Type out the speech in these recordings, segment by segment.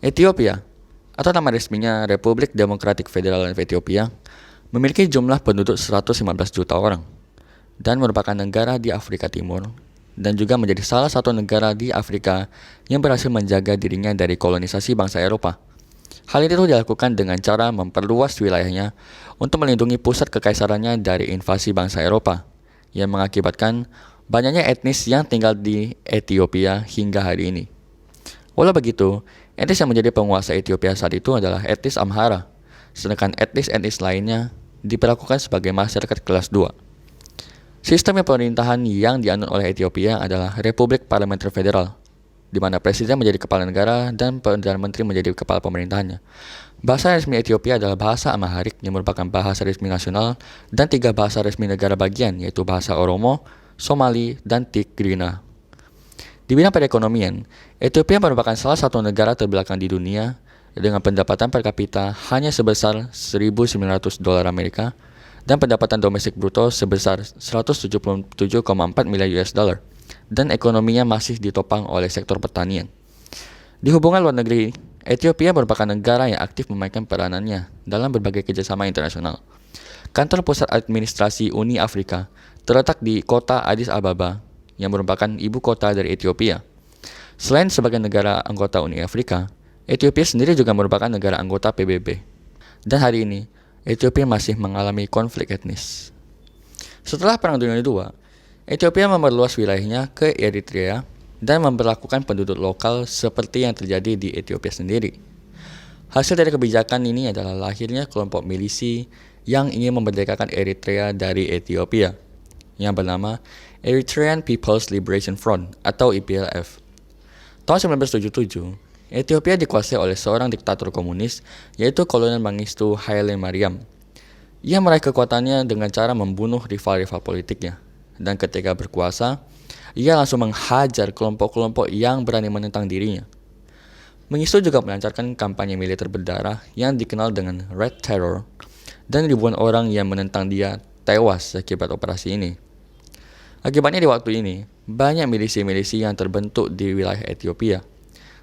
Ethiopia, atau nama resminya Republik Demokratik Federal Ethiopia, memiliki jumlah penduduk 115 juta orang dan merupakan negara di Afrika Timur dan juga menjadi salah satu negara di Afrika yang berhasil menjaga dirinya dari kolonisasi bangsa Eropa. Hal itu dilakukan dengan cara memperluas wilayahnya untuk melindungi pusat kekaisarannya dari invasi bangsa Eropa yang mengakibatkan banyaknya etnis yang tinggal di Ethiopia hingga hari ini. Walau begitu, etnis yang menjadi penguasa Ethiopia saat itu adalah etnis Amhara, sedangkan etnis-etnis lainnya diperlakukan sebagai masyarakat kelas 2. Sistem pemerintahan yang dianut oleh Ethiopia adalah Republik Parlementer Federal, di mana presiden menjadi kepala negara dan perdana menteri menjadi kepala pemerintahannya. Bahasa resmi Ethiopia adalah bahasa Amharic yang merupakan bahasa resmi nasional dan 3 bahasa resmi negara bagian, yaitu bahasa Oromo, Somali, dan Tigrinya. Di bidang perekonomian, Ethiopia merupakan salah satu negara terbelakang di dunia dengan pendapatan per kapita hanya sebesar $1.900 Amerika dan pendapatan domestik bruto sebesar 177,4 miliar US dollar, dan ekonominya masih ditopang oleh sektor pertanian. Di hubungan luar negeri, Ethiopia merupakan negara yang aktif memainkan peranannya dalam berbagai kerjasama internasional. Kantor pusat administrasi Uni Afrika terletak di kota Addis Ababa, yang merupakan ibu kota dari Ethiopia. Selain sebagai negara anggota Uni Afrika, Ethiopia sendiri juga merupakan negara anggota PBB. Dan hari ini, Ethiopia masih mengalami konflik etnis. Setelah Perang Dunia II, Ethiopia memperluas wilayahnya ke Eritrea dan memperlakukan penduduk lokal seperti yang terjadi di Ethiopia sendiri. Hasil dari kebijakan ini adalah lahirnya kelompok milisi yang ingin memerdekakan Eritrea dari Ethiopia, yang bernama Eritrean People's Liberation Front atau EPLF. Tahun 1977, Ethiopia dikuasai oleh seorang diktator komunis, yaitu Kolonel Mengistu Haile Mariam. Ia meraih kekuatannya dengan cara membunuh rival-rival politiknya, dan ketika berkuasa, ia langsung menghajar kelompok-kelompok yang berani menentang dirinya. Mengistu juga melancarkan kampanye militer berdarah yang dikenal dengan Red Terror, dan ribuan orang yang menentang dia tewas akibat operasi ini. Akibatnya di waktu ini, banyak milisi-milisi yang terbentuk di wilayah Ethiopia,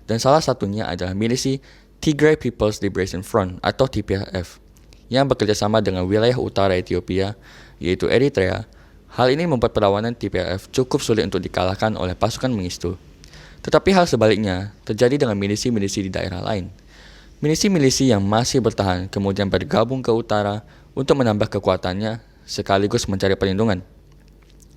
dan salah satunya adalah milisi Tigray People's Liberation Front atau TPLF, yang bekerjasama dengan wilayah utara Ethiopia, yaitu Eritrea. Hal ini membuat perlawanan TPLF cukup sulit untuk dikalahkan oleh pasukan Mengistu. Tetapi hal sebaliknya terjadi dengan milisi-milisi di daerah lain. Milisi-milisi yang masih bertahan kemudian bergabung ke utara untuk menambah kekuatannya sekaligus mencari perlindungan.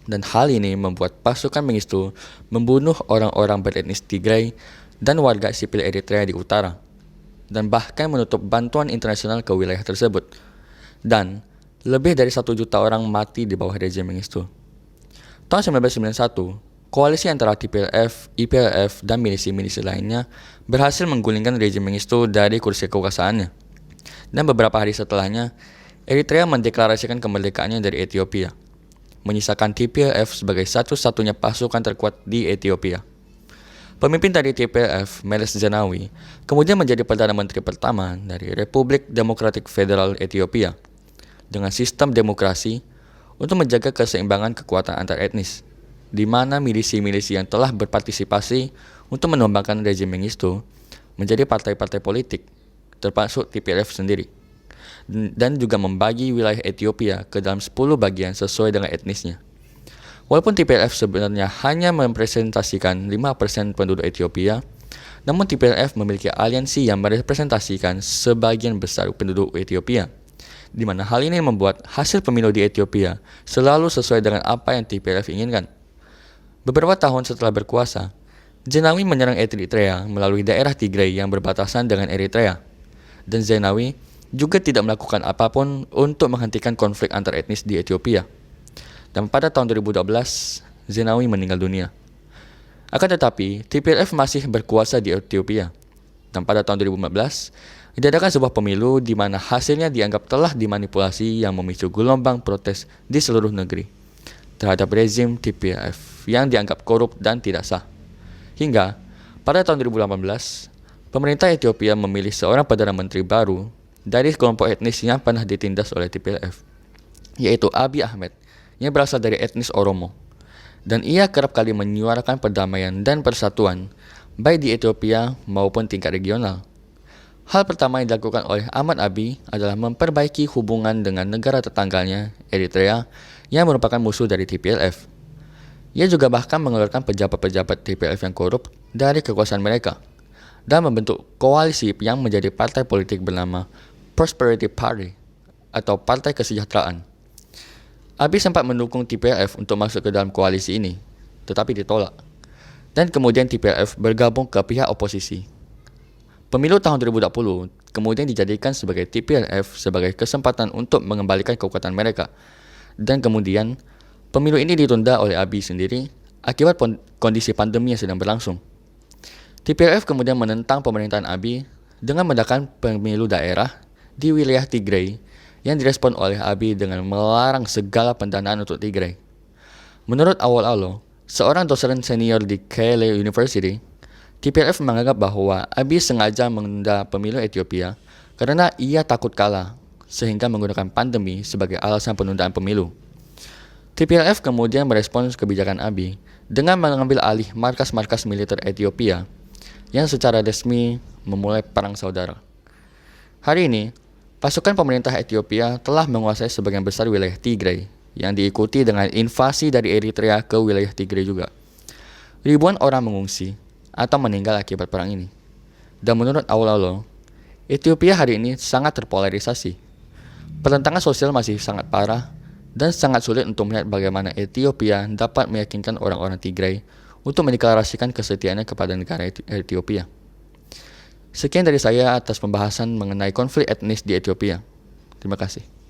Dan hal ini membuat pasukan Mengistu membunuh orang-orang beretnis Tigray dan warga sipil Eritrea di utara, dan bahkan menutup bantuan internasional ke wilayah tersebut. Dan lebih dari 1 juta orang mati di bawah rejim Mengistu. Tahun 1991, koalisi antara TPLF, EPLF, dan milisi-milisi lainnya berhasil menggulingkan rejim Mengistu dari kursi kekuasaannya. Dan beberapa hari setelahnya, Eritrea mendeklarasikan kemerdekaannya dari Ethiopia, menyisakan TPLF sebagai satu-satunya pasukan terkuat di Ethiopia. Pemimpin dari TPLF, Meles Zenawi, kemudian menjadi Perdana Menteri pertama dari Republik Demokratik Federal Ethiopia, dengan sistem demokrasi untuk menjaga keseimbangan kekuatan antar etnis, di mana milisi-milisi yang telah berpartisipasi untuk menumbangkan rejim Mengistu menjadi partai-partai politik, termasuk TPLF sendiri, dan juga membagi wilayah Ethiopia ke dalam 10 bagian sesuai dengan etnisnya. Walaupun TPLF sebenarnya hanya merepresentasikan 5% penduduk Ethiopia, namun TPLF memiliki aliansi yang merepresentasikan sebagian besar penduduk Ethiopia, di mana hal ini membuat hasil pemilu di Ethiopia selalu sesuai dengan apa yang TPLF inginkan. Beberapa tahun setelah berkuasa, Zenawi menyerang Eritrea melalui daerah Tigray yang berbatasan dengan Eritrea, dan Zenawi juga tidak melakukan apapun untuk menghentikan konflik antar etnis di Ethiopia. Dan pada tahun 2012, Zenawi meninggal dunia. Akan tetapi, TPLF masih berkuasa di Ethiopia. Dan pada tahun 2015, diadakan sebuah pemilu di mana hasilnya dianggap telah dimanipulasi yang memicu gelombang protes di seluruh negeri terhadap rezim TPLF yang dianggap korup dan tidak sah. Hingga pada tahun 2018, pemerintah Ethiopia memilih seorang Perdana Menteri baru dari kelompok etnis yang pernah ditindas oleh TPLF, yaitu Abiy Ahmed, yang berasal dari etnis Oromo. Dan ia kerap kali menyuarakan perdamaian dan persatuan, baik di Ethiopia maupun tingkat regional, Hal pertama yang dilakukan oleh Ahmad Abiy adalah memperbaiki hubungan dengan negara tetangganya, Eritrea, yang merupakan musuh dari TPLF. Ia juga bahkan mengeluarkan pejabat-pejabat TPLF yang korup dari kekuasaan mereka dan membentuk koalisi yang menjadi partai politik bernama Prosperity Party atau Partai Kesejahteraan. Abiy sempat mendukung TPLF untuk masuk ke dalam koalisi ini, tetapi ditolak. Dan kemudian TPLF bergabung ke pihak oposisi. Pemilu tahun 2020 kemudian dijadikan sebagai TPLF sebagai kesempatan untuk mengembalikan kekuatan mereka. Dan kemudian, pemilu ini ditunda oleh Abiy sendiri akibat kondisi pandemi yang sedang berlangsung. TPLF kemudian menentang pemerintahan Abiy dengan mengadakan pemilu daerah di wilayah Tigray yang direspon oleh Abiy dengan melarang segala pendanaan untuk Tigray. Menurut Awol-Alo, seorang dosen senior di Keele University, TPLF menganggap bahwa Abiy sengaja menunda pemilu Ethiopia karena ia takut kalah, sehingga menggunakan pandemi sebagai alasan penundaan pemilu. TPLF kemudian merespons kebijakan Abiy dengan mengambil alih markas-markas militer Ethiopia yang secara resmi memulai perang saudara. Hari ini, pasukan pemerintah Ethiopia telah menguasai sebagian besar wilayah Tigray, yang diikuti dengan invasi dari Eritrea ke wilayah Tigray juga. Ribuan orang mengungsi atau meninggal akibat perang ini. Dan menurut Awol-Alo, Ethiopia hari ini sangat terpolarisasi. Pertentangan sosial masih sangat parah dan sangat sulit untuk melihat bagaimana Ethiopia dapat meyakinkan orang-orang Tigray untuk mendeklarasikan kesetiaannya kepada negara Ethiopia. Sekian dari saya atas pembahasan mengenai konflik etnis di Ethiopia. Terima kasih.